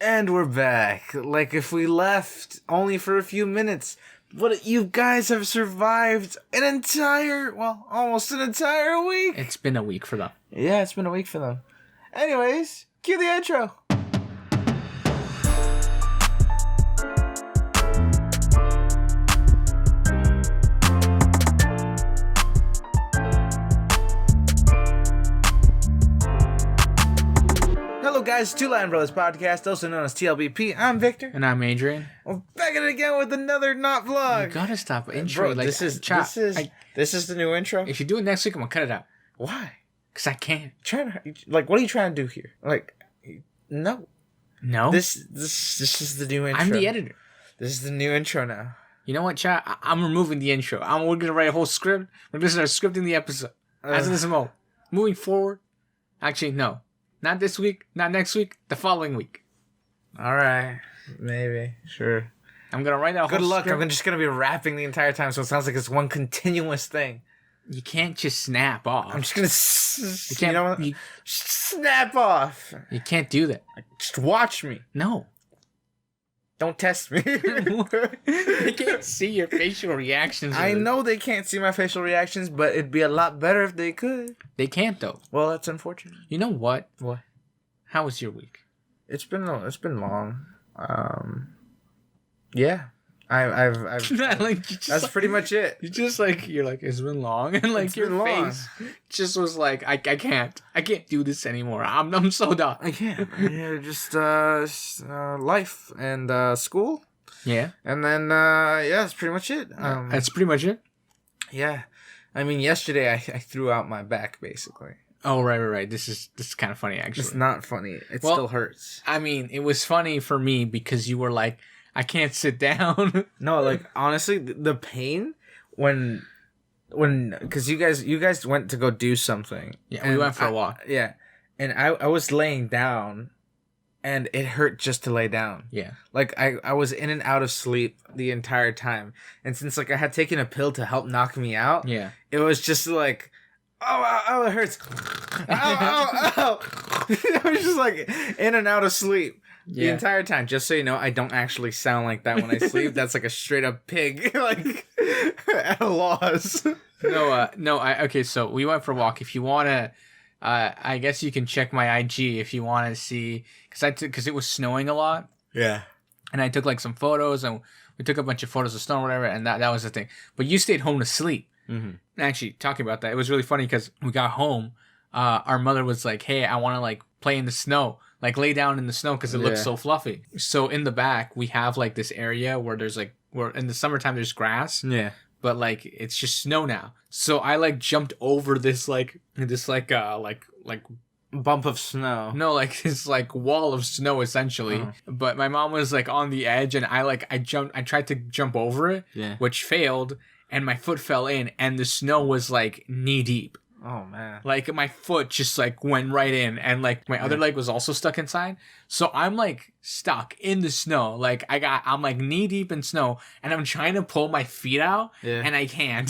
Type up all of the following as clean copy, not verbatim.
And we're back. Like if we left only for a few minutes. But you guys have survived almost an entire week. It's been a week for them. Yeah, it's been a week for them. Anyways, cue the intro. Hello guys, Two Latin Brothers podcast, also known as T.L.B.P. I'm Victor. And I'm Adrian. We're back at it again with another not vlog. You gotta stop intro. Bro, this is the new intro. If you do it next week, I'm gonna cut it out. Why? Because I can't. What are you trying to do here? No. This is the new intro. I'm the editor. This is the new intro now. You know what, chat? I'm removing the intro. We're gonna write a whole script. We're gonna start scripting the episode. As in this mode. Moving forward. Actually, no. Not this week, not next week, the following week. Alright. Maybe. Sure. I'm going to write out a whole Good luck. script. I'm just going to be rapping the entire time, so it sounds like it's one continuous thing. You can't just snap off. I'm just going to... You know what? Snap off. You can't do that. Just watch me. No. Don't test me. They can't see your facial reactions. I know they can't see my facial reactions, but it'd be a lot better if they could. They can't, though. Well, that's unfortunate. You know what? What? How was your week? It's been long. Yeah. I've that's pretty much it. You're like, it's been long, and like your face just was like, I can't do this anymore. I'm so done. I can't. Yeah, just life and school. Yeah. And then that's pretty much it. That's pretty much it. Yeah. I mean, yesterday I threw out my back basically. Oh right. This is kind of funny actually. It's not funny. It still hurts. I mean, it was funny for me because you were like, I can't sit down. No, like honestly, the pain when because you guys went to go do something. Yeah, we went for a walk. Yeah, and I was laying down, and it hurt just to lay down. Yeah, like I was in and out of sleep the entire time, and since like I had taken a pill to help knock me out. Yeah, it was just like. Oh, it hurts. Ow. I was just like in and out of sleep the entire time. Just so you know, I don't actually sound like that when I sleep. That's like a straight up pig, like at a loss. Okay, so we went for a walk. If you want to, I guess you can check my IG if you want to see, because it was snowing a lot. Yeah. And I took like some photos, and we took a bunch of photos of snow or whatever, and that was the thing. But you stayed home to sleep. Mm-hmm. Actually, talking about that, it was really funny because we got home. Our mother was like, "Hey, I want to like play in the snow, like lay down in the snow because it looks so fluffy." So in the back, we have like this area where there's like where in the summertime there's grass. Yeah. But like it's just snow now. So I like jumped over this bump of snow. No, like this like wall of snow essentially. But my mom was like on the edge, and I tried to jump over it, which failed. And my foot fell in, and the snow was like knee deep. Oh man! Like my foot just like went right in, and like my other leg was also stuck inside. So I'm like stuck in the snow. Like I'm like knee deep in snow, and I'm trying to pull my feet out, and I can't.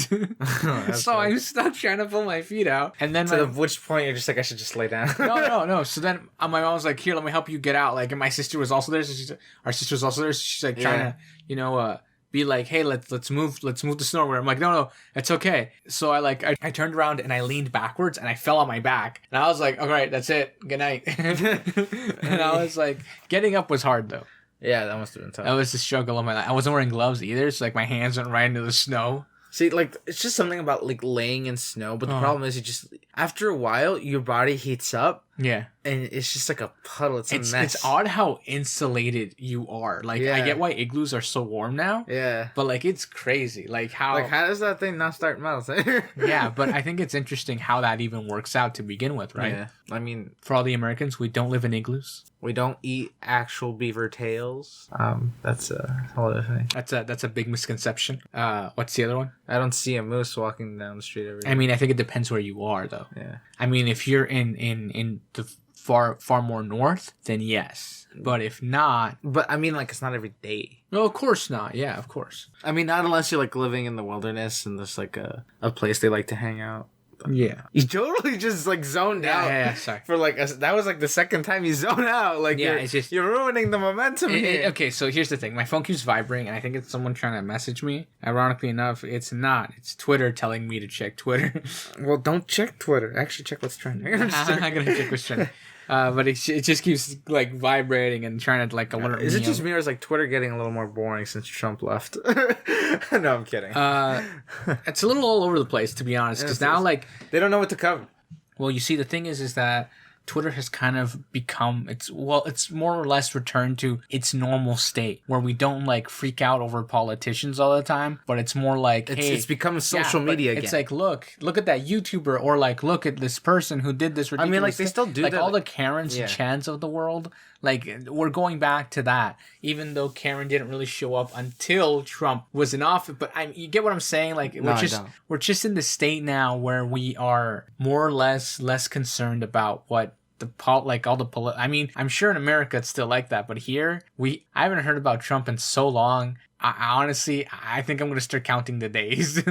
So I'm stuck trying to pull my feet out, and then at which point you're just like, I should just lay down. No. So then my mom was like, "Here, let me help you get out." Like, and my sister was also there. So our sister was also there. So she's like trying to, be like, hey, let's move the snow over. I'm like, no, it's okay. So I turned around and I leaned backwards and I fell on my back. And I was like, all right, that's it. Good night. And I was like, getting up was hard though. Yeah, that must have been tough. That was the struggle of my life. I wasn't wearing gloves either, so like my hands went right into the snow. See, like, it's just something about like laying in snow, but the problem is after a while your body heats up. Yeah. And it's just like a puddle. It's a mess. It's odd how insulated you are. Like, I get why igloos are so warm now. Yeah. But, like, it's crazy. Like, how does that thing not start melting? Yeah, but I think it's interesting how that even works out to begin with, right? Yeah. I mean... For all the Americans, we don't live in igloos. We don't eat actual beaver tails. That's a whole other thing. That's a big misconception. What's the other one? I don't see a moose walking down the street every day. I mean, I think it depends where you are, though. Yeah. I mean, if you're in the far more north, then yes. But if not... But, I mean, like, it's not every day. No, of course not. Yeah, of course. I mean, not unless you're, like, living in the wilderness and there's, like, a place they like to hang out. the Yeah. You totally just like zoned out. Yeah, sorry. For like that was like the second time you zone out. Like it's just you're ruining the momentum here. Okay, so here's the thing. My phone keeps vibrating, and I think it's someone trying to message me. Ironically enough, it's not. It's Twitter telling me to check Twitter. Well, don't check Twitter. Actually, check what's trending. I'm not gonna check what's trending. But it just keeps like vibrating and trying to like alert me. Is it just me or is like Twitter getting a little more boring since Trump left? No, I'm kidding. It's a little all over the place, to be honest. Because now like they don't know what to cover. Well, you see, the thing is that Twitter has kind of become it's more or less returned to its normal state where we don't like freak out over politicians all the time, but it's more like it's become social media again. It's like look at that YouTuber, or like look at this person who did this ridiculous. I mean, like they still do like that. All the Karens and Chans of the world. Like we're going back to that, even though Karen didn't really show up until Trump was in office. But you get what I'm saying? Like we're just in the state now where we are more or less concerned about what I mean, I'm sure in America it's still like that, but here I haven't heard about Trump in so long. Honestly, I think I'm going to start counting the days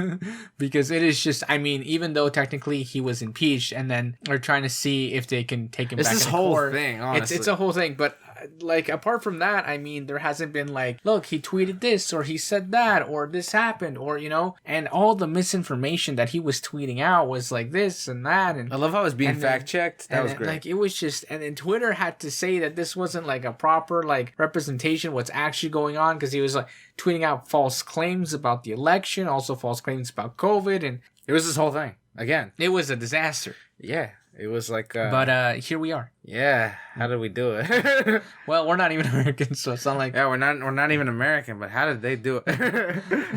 because it is just, I mean, even though technically he was impeached and then they're trying to see if they can take him back into court. Thing, honestly. It's a whole thing, but like apart from that, I mean, there hasn't been like, look, he tweeted this or he said that or this happened or, and all the misinformation that he was tweeting out was like this and that. And I love how it was being fact checked. That was great. Like it was just, and then Twitter had to say that this wasn't like a proper like representation of what's actually going on because he was like tweeting out false claims about the election, also false claims about COVID, and it was this whole thing again. It was a disaster. Yeah, it was like. But here we are. Yeah, how did we do it? Well, we're not even Americans, so it's not like we're not even American. But how did they do it?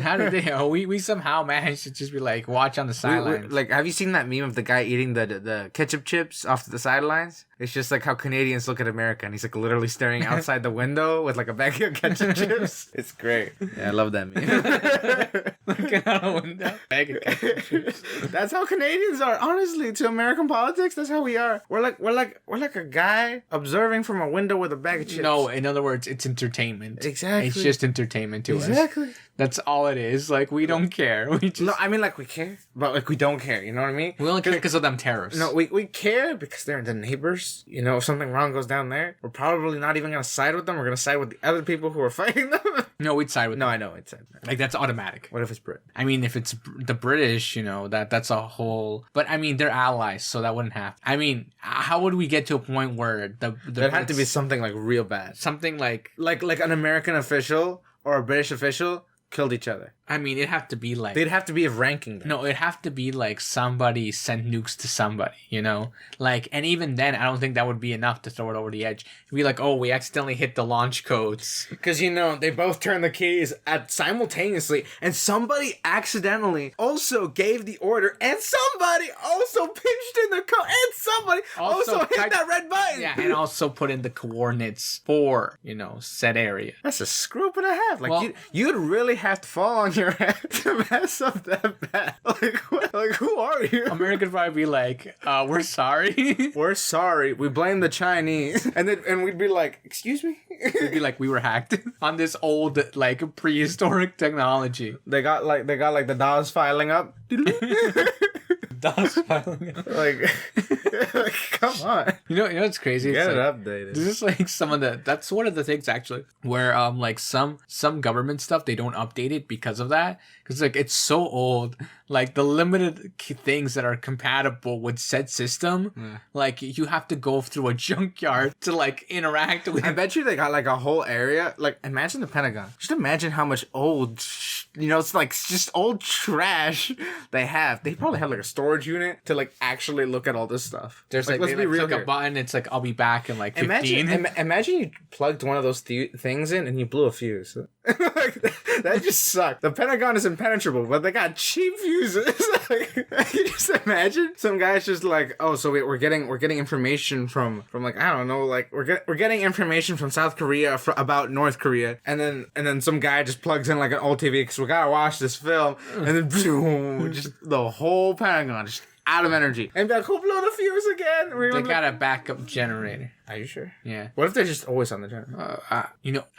How did they? Oh, we somehow managed to just be like watch on the sidelines. Like, have you seen that meme of the guy eating the ketchup chips off the sidelines? It's just like how Canadians look at America, and he's like literally staring outside the window with like a bag of ketchup chips. It's great. Yeah, I love that meme. Looking out a window, bag of ketchup chips. That's how Canadians are. Honestly, to American politics, that's how we are. We're like a guy observing from a window with a bag of chips. No, in other words, it's entertainment. Exactly. It's just entertainment to us. Exactly. That's all it is. Like, we don't care. We just... No, I mean, like, we care, but, like, we don't care. You know what I mean? We only care because of them tariffs. No, we care because they're the neighbors. If something wrong goes down there, we're probably not even going to side with them. We're going to side with the other people who are fighting them. No, we'd side with them. No, I know. We'd side with them. Like, that's automatic. What if it's Brit? I mean, if it's the British, that's a whole... But, I mean, they're allies, so that wouldn't happen. I mean, how would we get to a point where There'd have to be something, like, real bad. Something like... Like an American official or a British official killed each other. I mean, it'd have to be like... They'd have to be ranking them. No, it'd have to be like somebody sent nukes to somebody, Like, and even then, I don't think that would be enough to throw it over the edge. It'd be like, oh, we accidentally hit the launch codes. Because, they both turned the keys simultaneously, and somebody accidentally also gave the order, and somebody also pinched in the code, and somebody also hit that red button. Yeah, and also put in the coordinates for, said area. That's a screw and a half. Like, you'd really have to fall on your head to mess up that bad. Like, what? Like, who are you? Americans probably be like, we're sorry. We're sorry. We blame the Chinese. And we'd be like, excuse me? We'd be like, we were hacked on this old, like, prehistoric technology. They got like the DOS filing up. DOS filing up. Like, come on. You know what's crazy? Get it updated. This is like that's one of the things actually where like some government stuff, they don't update it because of that. Because like it's so old, like the limited things that are compatible with said system, like you have to go through a junkyard to like interact with. I bet you they got like a whole area. Like imagine the Pentagon. Just imagine how much old, it's like just old trash they have. They probably have like a storage unit to like actually look at all this stuff. There's like let's be real click a button. It's like I'll be back in like 15. Imagine you plugged one of those things in and you blew a fuse. Like, that just sucked. The Pentagon is impenetrable, but they got cheap fuses. Like, you just imagine some guy's just like, oh, so we're getting information from like I don't know, like we're getting information from South Korea about North Korea, and then some guy just plugs in like an old TV because we gotta watch this film, and then boom, just the whole Pentagon just out of energy. And be like, who blew the fuse again? They got a backup generator. Are you sure? Yeah. What if they're just always on the generator?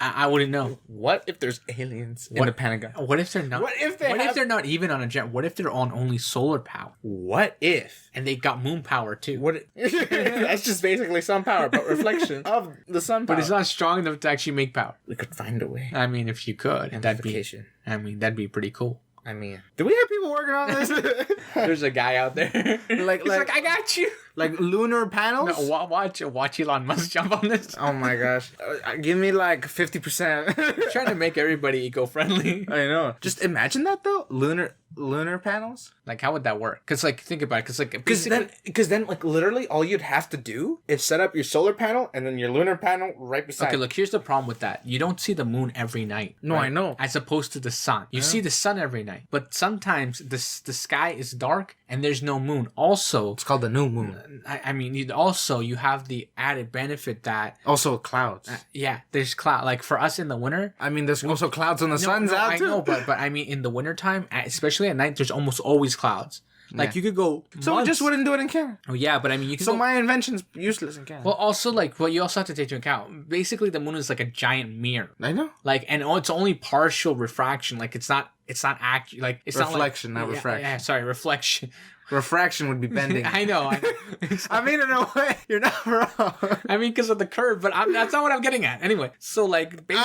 I wouldn't know. What if there's aliens in the Pentagon? What if they're not? What if they're not even on a jet? What if they're on only solar power? What if? And they got moon power too. That's just basically sun power, but reflection of the sun power. But it's not strong enough to actually make power. We could find a way. I mean, if you could, that'd be pretty cool. I mean, do we have people working on this? There's a guy out there. like, I got you. Like lunar panels? No, watch Elon Musk jump on this. Oh my gosh. Give me like 50%. Trying to make everybody eco-friendly. I know. Just imagine that though. Lunar panels? Like, how would that work? Because, like, think about it. Because then, like, literally all you'd have to do is set up your solar panel and then your lunar panel right beside. Okay, look, here's the problem with that. You don't see the moon every night. No, right? I know. As opposed to the sun. You see the sun every night. But sometimes the sky is dark and there's no moon. Also... It's called the new moon. I mean, you have the added benefit that... Also clouds. Yeah, there's cloud. Like, for us in the winter... I mean, there's also clouds when the sun's out, too. I know, but I mean, in the wintertime, especially at night, there's almost always clouds. Like, you could go So we just wouldn't do it in Canada. Oh, yeah, but I mean, you could my invention's useless in Canada. Well, also, like, what you also have to take into account, basically, the moon is like a giant mirror. I know. Like, and it's only partial refraction. Like, it's not accurate. Like, it's reflection, not refraction. Yeah, sorry, reflection. Refraction would be bending. I know. I mean, in a way, you're not wrong. I mean, because of the curve, but that's not what I'm getting at. Anyway, so like, based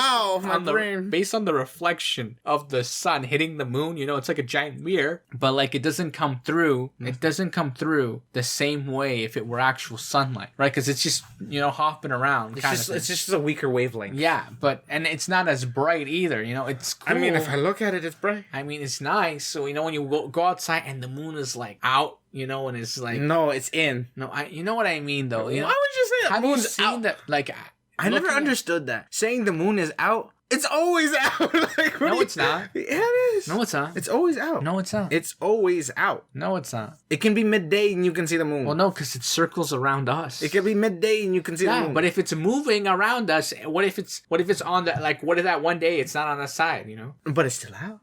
on the reflection of the sun hitting the moon, it's like a giant mirror, but like it doesn't come through. It doesn't come through the same way if it were actual sunlight, right? Because it's just hopping around. It's just a weaker wavelength. Yeah, and it's not as bright either. It's cool. I mean, if I look at it, it's bright. I mean, it's nice. So when you go outside and the moon is like out, and it's like... No, it's in. No, you know what I mean, though. Why would you say that? Have you seen that? Like, I never understood that. Saying the moon is out, it's always out. Like, no, it's not. Yeah, it is. No, it's not. It's always out. No, it's not. It's always out. No, it's not. It can be midday and you can see the moon. Well, no, because it circles around us. It can be midday and you can see the moon. But if it's moving around us, what if it's on the... Like, what if that one day it's not on the side, But it's still out.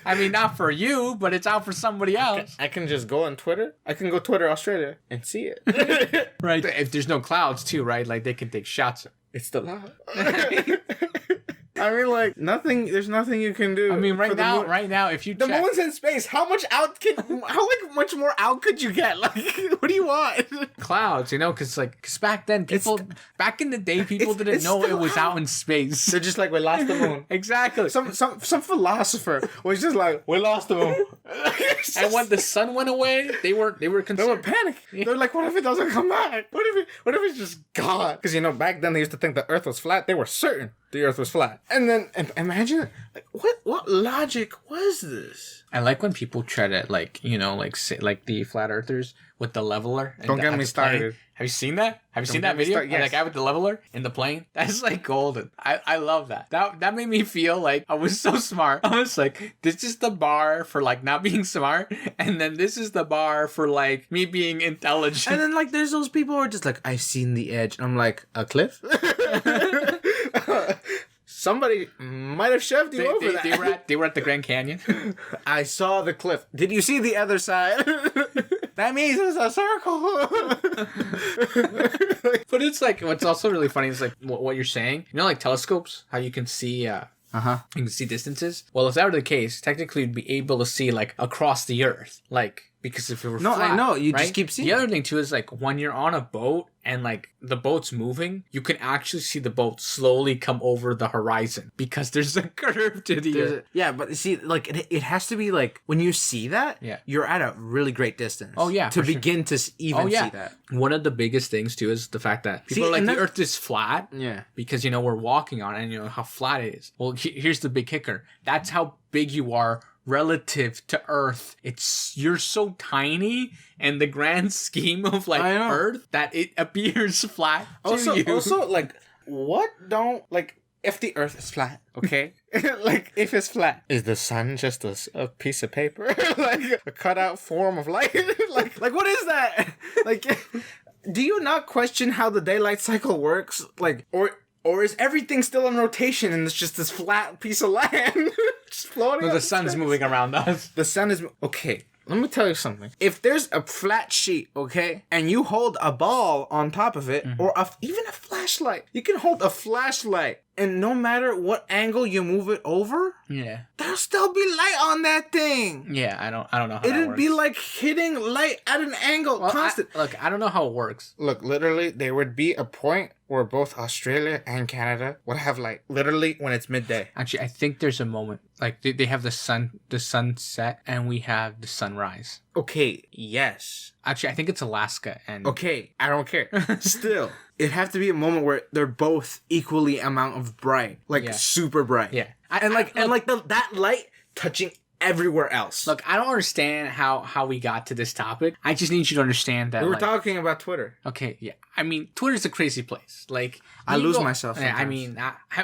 I mean, not for you, but it's out for somebody else. I can just go on Twitter. I can go Twitter Australia and see it. Right. If there's no clouds too, right? Like they can take shots. It's still out. I mean, like there's nothing you can do. I mean, right now, if you the moon's in space, how much much more out could you get? Like, what do you want? Clouds, because back then back in the day, people didn't know it was out in space. They're just like, we lost the moon. Exactly. Some philosopher was just like, we lost the moon. And when the sun went away, they were concerned. They were panicking. Yeah. They're like, what if it doesn't come back? What if it's just gone? Because back then they used to think the Earth was flat. They were certain the Earth was flat. And then imagine, like, what logic was this? I like when people try to say the flat earthers with the leveler. Don't get me started. Have you seen that? Have you seen that video? Yes. That guy with the leveler in the plane? That's like golden. I love that. That made me feel like I was so smart. I was like, this is the bar for like not being smart, and then this is the bar for like me being intelligent. And then like there's those people who are just like, I've seen the edge. And I'm like, a cliff? Somebody might have shoved you over that. They were at the Grand Canyon. I saw the cliff. Did you see the other side? That means it's a circle. But it's like, what's also really funny is like what you're saying. Like telescopes, how you can see... You can see distances. Well, if that were the case, technically you'd be able to see like across the Earth. Like, because if it were flat, I know. You right? just keep seeing. The other thing too is like when you're on a boat and like the boat's moving, you can actually see the boat slowly come over the horizon because there's a curve to the Earth. Yeah, but see, like it has to be like when you see that, you're at a really great distance. Oh yeah, to begin to even see that. One of the biggest things too is the fact that people are like the Earth is flat. Yeah, because we're walking on it and how flat it is. Well, here's the big kicker. That's how big you are relative to Earth. You're so tiny in the grand scheme of like Earth that it appears flat to you. Also, like, if the Earth is flat, okay? Like, if it's flat, is the sun just a piece of paper? Like, a cutout form of light? like, what is that? Like, do you not question how the daylight cycle works? Like, or is everything still in rotation and it's just this flat piece of land just floating? No, the sun's moving around us. The sun is... Okay, let me tell you something. If there's a flat sheet, okay, and you hold a ball on top of it, or even a flashlight, you can hold a flashlight, and no matter what angle you move it over, there'll still be light on that thing. Yeah, I don't know how It'd be like hitting light at an angle constant. I don't know how it works. Look, literally, there would be a point where both Australia and Canada would have light. Literally, when it's midday. Actually, I think there's a moment. Like, they have the sunset, and we have the sunrise. Okay, yes. Actually, I think it's Alaska and... Okay, I don't care. Still, it'd have to be a moment where they're both equally amount of bright. Like, super bright. Yeah. That light touching everywhere else. Look, I don't understand how we got to this topic. I just need you to understand that we were talking about Twitter. Okay, yeah. I mean, Twitter's a crazy place. Like, I lose myself sometimes. I mean,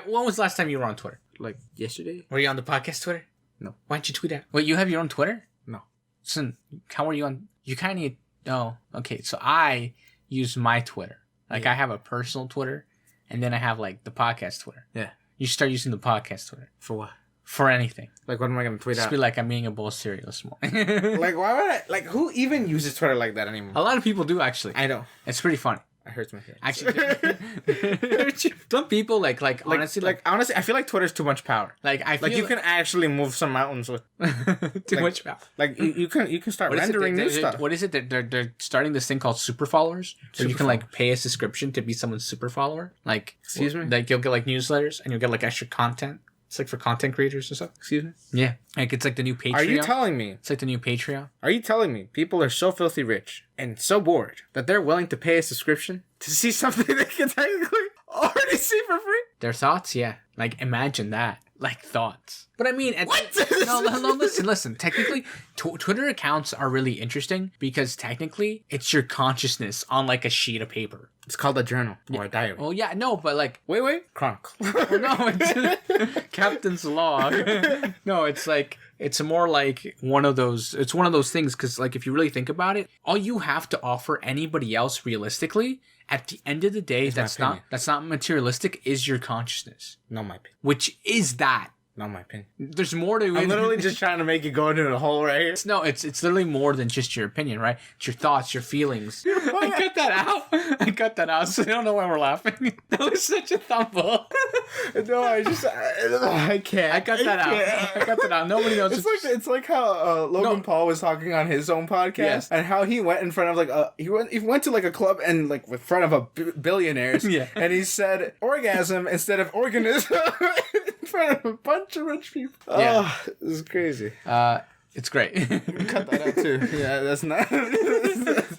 when was the last time you were on Twitter? Like, yesterday? Were you on the podcast Twitter? No. Why don't you tweet out? Wait, you have your own Twitter? No. So, how are you on... You kind of need... Oh, okay. So, I use my Twitter. Like, I have a personal Twitter, and then I have, like, the podcast Twitter. Yeah. You start using the podcast Twitter. For what? For anything. Like, what am I going to tweet Just out? be like, I'm eating a bowl of cereal this morning. Like, why would I... Like, who even uses Twitter like that anymore? A lot of people do, actually. I know. It's pretty funny. It hurts my feelings. Actually, some people, honestly... honestly, I feel like Twitter's too much power. You can actually move some mountains with... too much power. Like, you can start rendering new stuff. What is it? They're starting this thing called super followers, where you can, like, pay a subscription to be someone's super follower. Like... Excuse me? Like, you'll get, like, newsletters, and you'll get, like, extra content. It's like for content creators or stuff. Excuse me? Yeah. Like, it's like the new Patreon. Are you telling me? It's like the new Patreon. Are you telling me people are so filthy rich and so bored that they're willing to pay a subscription to see something they can technically already see for free? Their thoughts? Yeah. Like, imagine that. Like, thoughts. But I mean... What? No, listen. Technically, Twitter accounts are really interesting because technically, it's your consciousness on, like, a sheet of paper. It's called a journal or a diary. Well, yeah, no, but, like... Wait. Chronicle. No, it's Captain's Log. No, it's like... It's more like one of those... It's one of those things because, like, if you really think about it, all you have to offer anybody else realistically... At the end of the day, that's not materialistic, is your consciousness. Not my opinion. Which is that. Not my opinion. There's more to it. I'm literally just trying to make you go into a hole right here. No, it's literally more than just your opinion, right? It's your thoughts, your feelings. I cut that out so they don't know why we're laughing. That was such a thumble. No, I can't. I cut that out. Nobody knows. It's like how Logan Paul was talking on his own podcast and how he went in front of he went to like a club and like in front of billionaires and he said orgasm instead of organism in front of a bunch of rich people. Yeah. Oh, this is crazy. It's great. Cut that out too. Yeah, that's not.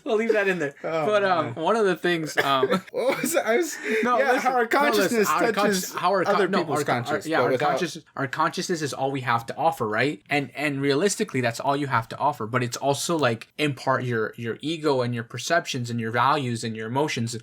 We'll leave that in there. Oh, but one of the things. What was it? How our consciousness touches other people's consciousness. Our consciousness is all we have to offer, right? And realistically, that's all you have to offer. But it's also like in part your ego and your perceptions and your values and your emotions.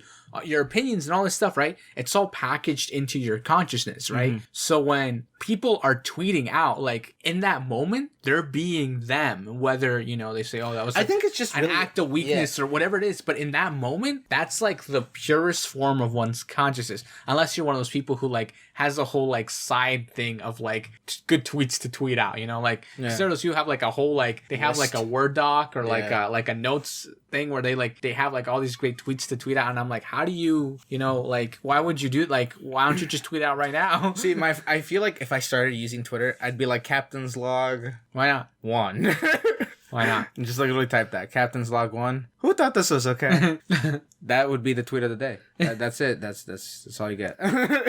Your opinions and all this stuff, right? It's all packaged into your consciousness, right? Mm-hmm. So when people are tweeting out, like in that moment, they're being them. Whether, they say, oh, that was I think it's just an act of weakness or whatever it is. But in that moment, that's like the purest form of one's consciousness. Unless you're one of those people who like has a whole like side thing of like good tweets to tweet out, like those who have like a whole like they have like a Word doc or like a notes thing where they have like all these great tweets to tweet out, and I'm like, how do you like why would you do it? Like, why don't you just tweet out right now? See, I feel like if I started using Twitter, I'd be like Captain's Log. Why not? 1. Why not? Just literally type that. Captain's Log 1. Who thought this was okay? That would be the tweet of the day. That's it. That's all you get.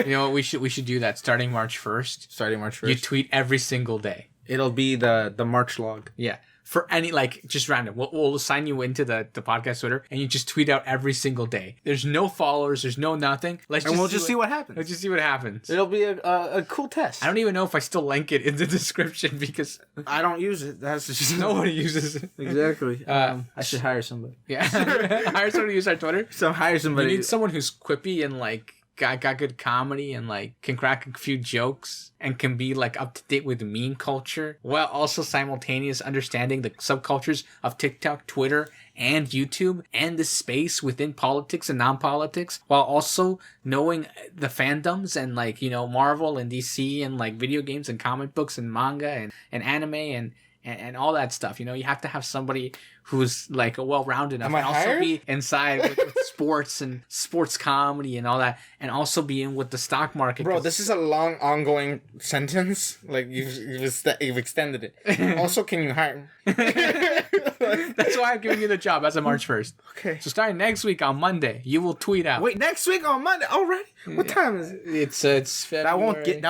You know what? We should do that starting March 1st. Starting March 1st. You tweet every single day. It'll be the March log. Yeah. For any, like, just random. We'll assign you into the podcast Twitter, and you just tweet out every single day. There's no followers. There's no nothing. We'll just see what happens. Let's just see what happens. It'll be a cool test. I don't even know if I still link it in the description because... I don't use it. That's just... Nobody uses it. Exactly. I should hire somebody. Yeah. Hire somebody to use our Twitter. Hire somebody. You need someone who's quippy and, like, got good comedy and like can crack a few jokes and can be like up to date with meme culture while also simultaneous understanding the subcultures of TikTok, Twitter, and YouTube and the space within politics and non-politics, while also knowing the fandoms and like Marvel and DC and like video games and comic books and manga and anime and all that stuff. You know, you have to have somebody who's like a well-rounded enough, Am I and also hired? be inside with sports and sports comedy and all that, and also be in with the stock market. Bro, this is a long ongoing sentence. Like you've extended it. Also, can you hire me? That's why I'm giving you the job as of March 1st. Okay. So starting next week on Monday, you will tweet out. Wait, next week on Monday already? What time is it? It's February.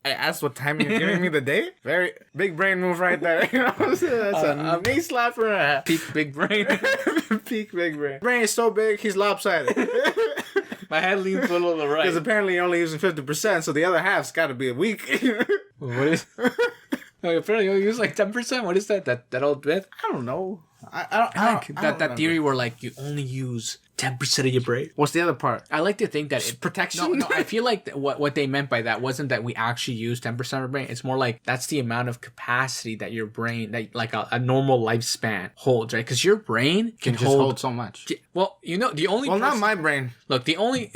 I asked what time you're giving me the day. Very big brain move right there. You know what I'm saying? That's a knee slapper and a half. Peak big brain. Peak big brain. Brain is so big, he's lopsided. My head leans a little to the right. Because apparently you're only using 50%, so the other half's got to be weak. What is? No, apparently you use like 10%. What is that? That old myth? I don't know. I like that theory where like you only use 10% of your brain. What's the other part? I like to think that it Protection? No, I feel like what they meant by that wasn't that we actually use 10% of our brain. It's more like that's the amount of capacity that your brain, that like a normal lifespan holds, right? Because your brain can just hold so much. Well, you know, the only Not my brain. Look, the only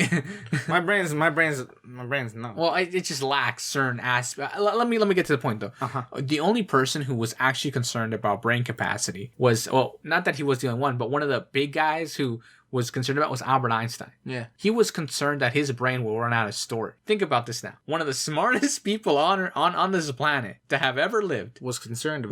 my brain's no. Well, it just lacks certain aspects. Let me get to the point though. The only person who was actually concerned about brain capacity was, well, not that he was the only one, but one of the big guys who was concerned about was Albert Einstein. Yeah. He was concerned that his brain will run out of storage. Think about this now. One of the smartest people on this planet to have ever lived was concerned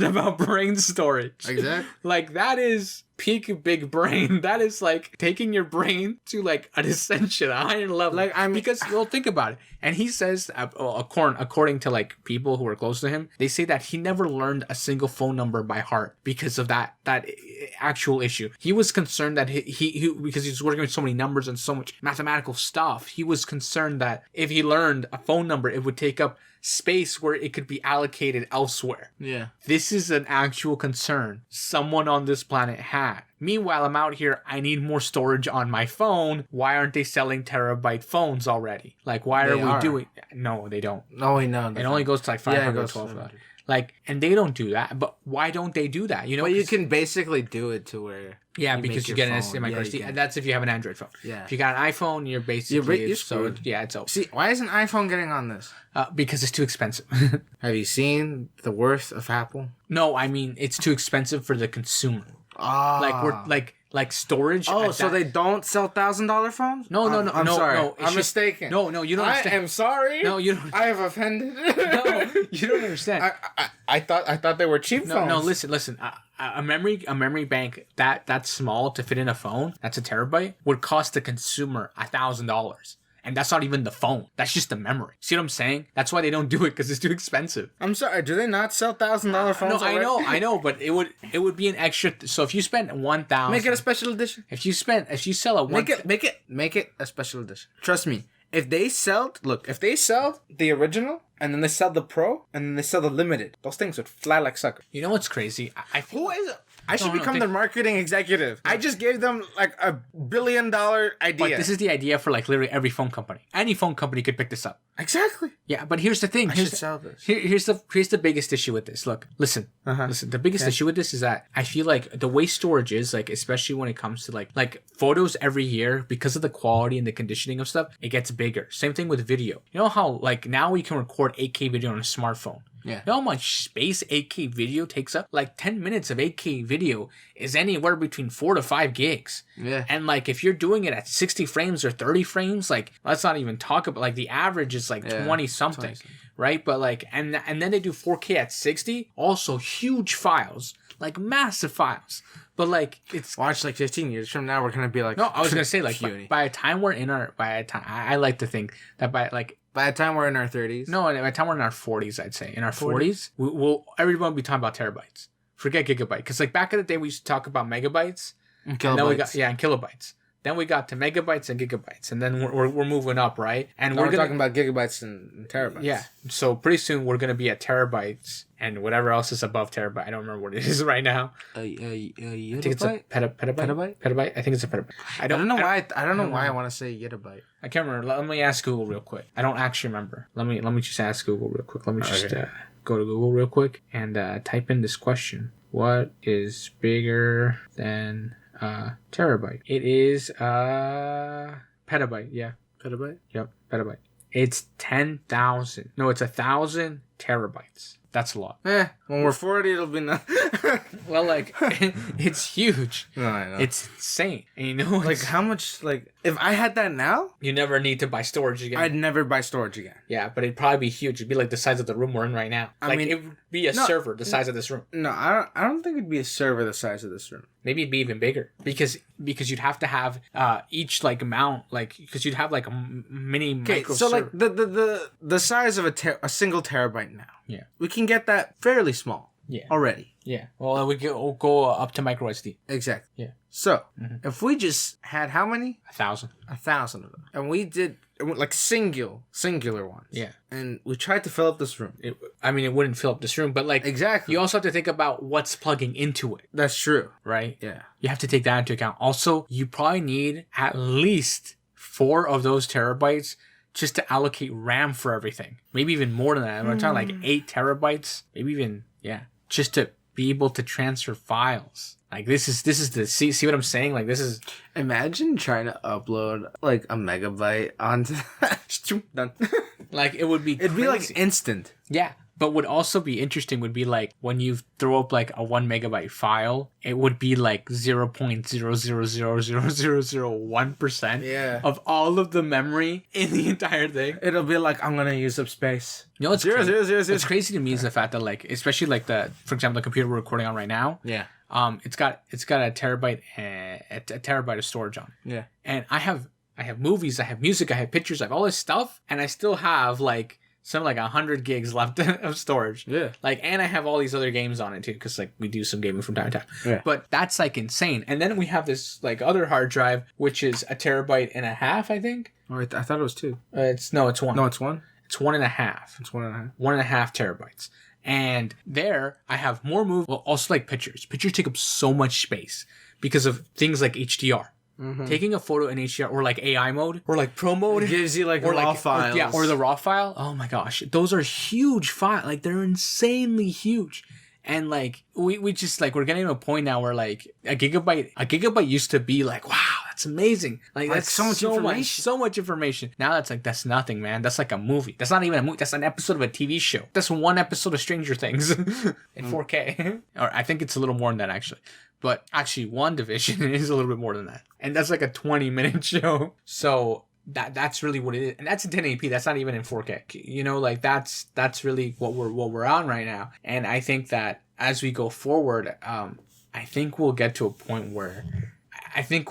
about brain storage. Exactly. Like, that is peak big brain. That is like taking your brain to like an ascension, a higher level. Like, because, well, think about it. And he says, according to like people who are close to him, they say that he never learned a single phone number by heart because of that actual issue. He was concerned that he because he's working with so many numbers and so much mathematical stuff, he was concerned that if he learned a phone number, it would take up space where it could be allocated elsewhere. Yeah. This is an actual concern someone on this planet had. Meanwhile, I'm out here, I need more storage on my phone. Why aren't they selling terabyte phones already? Like, why are we doing... No, they don't. No, no. It only goes to like 500 or 1200. Like, and they don't do that. But why don't they do that? You know, but you can basically do it to where... Yeah, because you get an SDMI card. See, that's if you have an Android phone. Yeah. If you got an iPhone, you're basically... You're screwed. It's over. See, why isn't iPhone getting on this? Because it's too expensive. Have you seen the worth of Apple? No, I mean, it's too expensive for the consumer. Ah. Like, we're like storage. Oh, so they don't sell $1,000 phones? No. I'm sorry. No, I'm mistaken. No, you don't understand. I am sorry. No, you don't. I have offended. No, you don't understand. I thought they were cheap phones. No, listen. A memory bank that's small to fit in a phone, that's a terabyte, would cost the consumer $1,000. And that's not even the phone. That's just the memory. See what I'm saying? That's why they don't do it, because it's too expensive. I'm sorry. Do they not sell $1,000 phones? No, I know, but it would be an extra. So if you spend $1,000, make it a special edition. If you sell a make it a special edition. Trust me. If they sell the original and then they sell the Pro and then they sell the limited, those things would fly like suckers. You know what's crazy? Who is it? I should become their marketing executive. I just gave them like $1 billion idea. But this is the idea for like literally every phone company. Any phone company could pick this up. Exactly. Yeah, but here's the thing. I should sell this. Here's the biggest issue with this. Look, listen. The biggest issue with this is that I feel like the way storage is, like, especially when it comes to like photos every year, because of the quality and the conditioning of stuff, it gets bigger. Same thing with video. You know how like now we can record 8K video on a smartphone. Yeah. You know how much space 8K video takes up? Like 10 minutes of 8K video is anywhere between 4 to 5 gigs. Yeah. And like if you're doing it at 60 frames or 30 frames, like let's not even talk about, like, the average is like 20 something, right? But like and then they do 4K at 60, also huge files, like massive files. But like it's watch like 15 years from now we're gonna be like, no, I was gonna say like by the time we're in our I like to think that by the time we're in our 30s. No, by the time we're in our 40s, I'd say. In our 40s, we'll everyone will be talking about terabytes. Forget gigabyte. Because like back in the day, we used to talk about megabytes. And kilobytes. And then we got, and kilobytes. Then we got to megabytes and gigabytes. And then we're moving up, right? And we're talking about gigabytes and terabytes. Yeah. So pretty soon we're going to be at terabytes and whatever else is above terabyte. I don't remember what it is right now. I think it's a petabyte. Petabyte? I think it's a petabyte. I don't know why I want to say yottabyte. I can't remember. Let me ask Google real quick. I don't actually remember. Let me just ask Google real quick. Let me just go to Google real quick and type in this question. What is bigger than terabyte? It is petabyte. Yeah. Petabyte? Yep. Petabyte. It's 10,000. No, it's 1,000 terabytes. That's a lot. When we're 40, it'll be nothing. Well, like, it's huge. No, I know. It's insane. And you know, like how much? Like if I had that now, you never need to buy storage again. I'd never buy storage again. Yeah, but it'd probably be huge. It'd be like the size of the room we're in right now. I mean, it would be a server the size of this room. No, I don't think it'd be a server the size of this room. Maybe it'd be even bigger because you'd have to have each like amount, like, because you'd have like a mini micro. So like the size of a single terabyte now. Yeah, we can get that fairly small. Yeah, already. Yeah, well, we go up to micro SD. Exactly. Yeah. So if we just had how many? 1,000. 1,000 of them, and we did like singular ones. Yeah. And we tried to fill up this room. It wouldn't fill up this room, but like exactly. You also have to think about what's plugging into it. That's true. Right. Yeah. You have to take that into account. Also, you probably need at least 4 of those terabytes just to allocate RAM for everything. Maybe even more than that. I'm talking like 8 terabytes. Maybe even just to be able to transfer files. Like this is the see what I'm saying? Like this is, imagine trying to upload like a megabyte onto done. Like it'd be like instant. Yeah. But what also be interesting would be like when you throw up like a 1 megabyte file, it would be like 0.0000001% of all of the memory in the entire thing. It'll be like, I'm gonna use up space. You know what's crazy? What's crazy to me is the fact that like, especially like for example, the computer we're recording on right now. Yeah. It's got a terabyte a terabyte of storage on it. Yeah. And I have movies, I have music, I have pictures, I have all this stuff, and I still have like something like 100 gigs left of storage. Yeah. Like, and I have all these other games on it too, because like we do some gaming from time to time. Yeah. But that's like insane. And then we have this like other hard drive, which is 1.5 terabytes, I think. Oh, I thought it was 2. It's 1. No, it's 1. It's 1.5. It's 1.5. 1.5 terabytes. And there I have more movies. Well, also like pictures. Pictures take up so much space because of things like HDR. Mm-hmm. Taking a photo in HDR or like AI mode or like pro mode, it gives you like raw files. Or the raw file. Oh my gosh, those are huge files. Like they're insanely huge. And like we just like we're getting to a point now where like a gigabyte used to be like, wow, that's amazing. Like that's so much information. Now that's nothing, man. That's like a movie. That's not even a movie. That's an episode of a TV show. That's one episode of Stranger Things in 4K. Or I think it's a little more than that actually. But actually, WandaVision is a little bit more than that. And that's like a 20-minute show. So that's really what it is. And that's in 1080p. That's not even in 4K. You know, like that's really what we're on right now. And I think that as we go forward, I think we'll get to a point where I think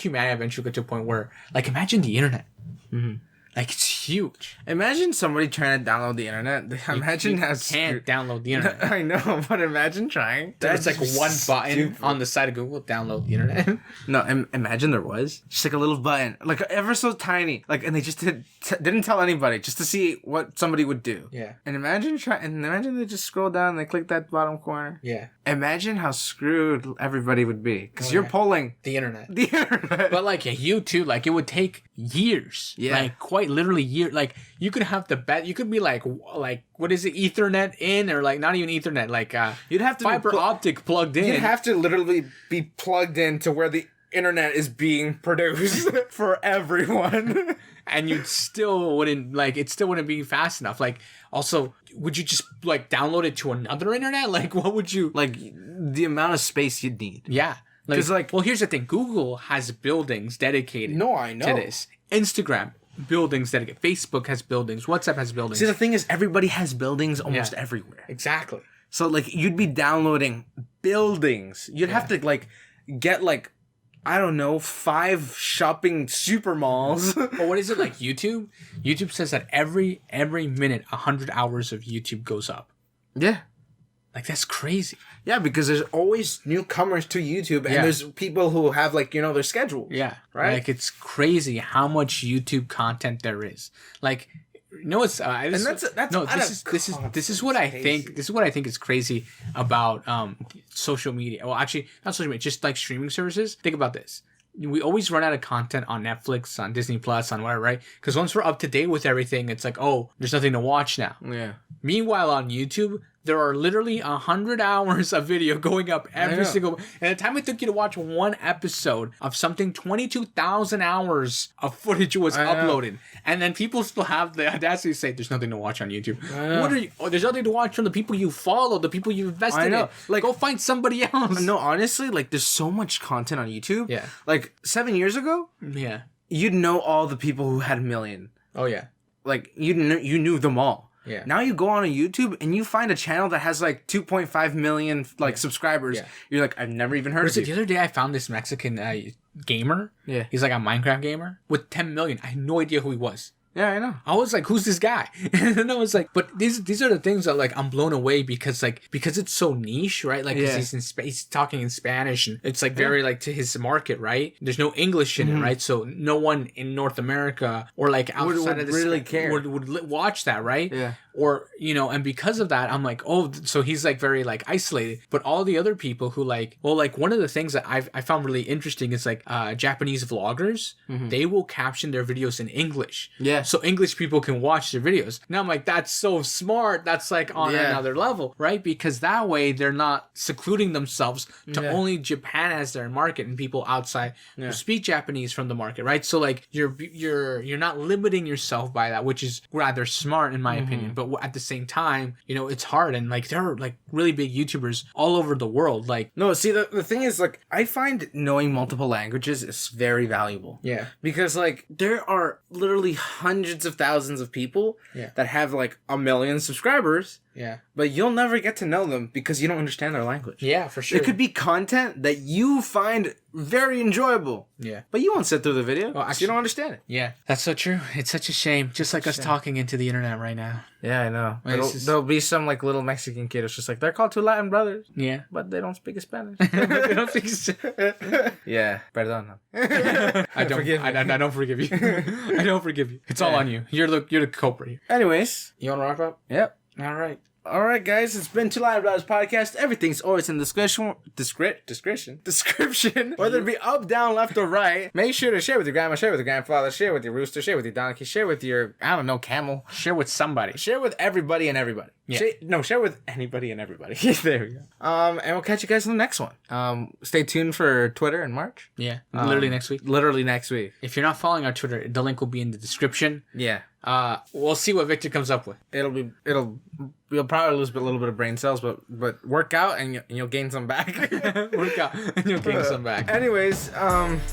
humanity eventually will get to a point where, like, imagine the internet. Mm-hmm. Like, it's huge. Imagine somebody trying to download the internet. Imagine how you can't download the internet. I know, but imagine trying. There's like one button on the side of Google, download the internet. No, imagine there was just like a little button, like ever so tiny, like, and they just didn't tell anybody, just to see what somebody would do. Yeah. And imagine they just scroll down and they click that bottom corner. Yeah. Imagine how screwed everybody would be, because you're polling the internet. But like you too, like it would take years. Yeah. Like quite literally years. Like you could have you could be like what is it, Ethernet in, or like not even Ethernet, like you'd have to fiber optic plugged in. You'd have to literally be plugged in to where the internet is being produced for everyone. And it still wouldn't be fast enough. Like, also, would you just like download it to another internet? Like, what would you like the amount of space you'd need? Yeah, well, here's the thing: Google has buildings dedicated. No, I know. To this. Instagram buildings dedicated. Facebook has buildings. WhatsApp has buildings. See, the thing is, everybody has buildings almost everywhere. Exactly. So like, you'd be downloading buildings. You'd have to like get like, I don't know, 5 shopping super malls. Or what is it, like YouTube? YouTube says that every minute 100 hours of YouTube goes up. Yeah. Like, that's crazy. Yeah, because there's always newcomers to YouTube, and there's people who have, like, you know, their schedule. Yeah. Right? Like, it's crazy how much YouTube content there is. Like, you know what's this is what I think is crazy about social media. Well, actually, not social media, just like streaming services. Think about this. We always run out of content on Netflix, on Disney Plus, on whatever, right? Because once we're up to date with everything, it's like, oh, there's nothing to watch now. Yeah. Meanwhile, on YouTube, there are literally 100 hours of video going up every single. And the time it took you to watch one episode of something, 22,000 hours of footage was uploaded, and then people still have the audacity to say, "There's nothing to watch on YouTube." What are you? Oh, there's nothing to watch from the people you follow, the people you invested in. Like, go find somebody else. No, honestly, like, there's so much content on YouTube. Yeah. Like 7 years ago. Yeah. You'd know all the people who had a million. Oh yeah. Like you knew them all. Yeah. Now you go on a YouTube and you find a channel that has like 2.5 million subscribers. Yeah. You're like, I've never even heard of it. The other day I found this Mexican gamer. Yeah. He's like a Minecraft gamer with 10 million. I had no idea who he was. Yeah, I know. I was like, who's this guy? And then I was like, but these are the things that like I'm blown away because it's so niche, right? Like he's talking in Spanish and it's like very like to his market, right? There's no English in it, right? So no one in North America or like outside of this really care would watch that, right? Yeah. Or, you know, and because of that, I'm like, oh, so he's like very like isolated. But all the other people who like, well, like one of the things that I found really interesting is like Japanese vloggers, they will caption their videos in English. Yeah. So English people can watch their videos. Now I'm like, that's so smart. That's like on another level, right? Because that way they're not secluding themselves to only Japan as their market and people outside who speak Japanese from the market, right? So like you're not limiting yourself by that, which is rather smart in my opinion. But at the same time, you know, it's hard, and like there are like really big YouTubers all over the world. Like, no, see, the thing is, like, I find knowing multiple languages is very valuable. Yeah, because like there are literally hundreds of thousands of people that have like 1 million subscribers. Yeah. But you'll never get to know them because you don't understand their language. Yeah, for sure. It could be content that you find very enjoyable. Yeah. But you won't sit through the video because you don't understand it. Yeah. That's so true. It's such a shame. Just like us talking into the internet right now. Yeah, I know. There'll be some like little Mexican kid who's just like, they're called two Latin brothers. Yeah. But they don't speak Spanish. They don't speak Spanish. Yeah. Perdón. I don't forgive you. I don't forgive you. It's all on you. You're the culprit. Anyways. You want to wrap up? Yep. All right, guys, it's been Two Latin Brothers Podcast. Everything's always in description, whether it be up, down, left, or right. Make sure to share with your grandma, share with your grandfather, share with your rooster, share with your donkey, share with your, I don't know, camel. Share with somebody. Share with everybody and everybody. Yeah. Share with anybody and everybody. There we go. And we'll catch you guys in the next one. Stay tuned for Twitter in March. Yeah, literally next week. If you're not following our Twitter, the link will be in the description. Yeah. We'll see what Victor comes up with. You'll probably lose a little bit of brain cells, but work out and you'll gain some back. Work out and you'll gain some back. Anyways,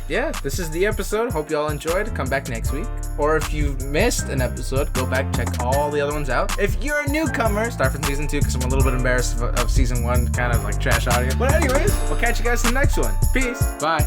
this is the episode. Hope y'all enjoyed. Come back next week. Or if you missed an episode, go back, check all the other ones out. If you're a newcomer, start from season 2 because I'm a little bit embarrassed of season 1, kind of like trash audio. But anyways, we'll catch you guys in the next one. Peace. Bye.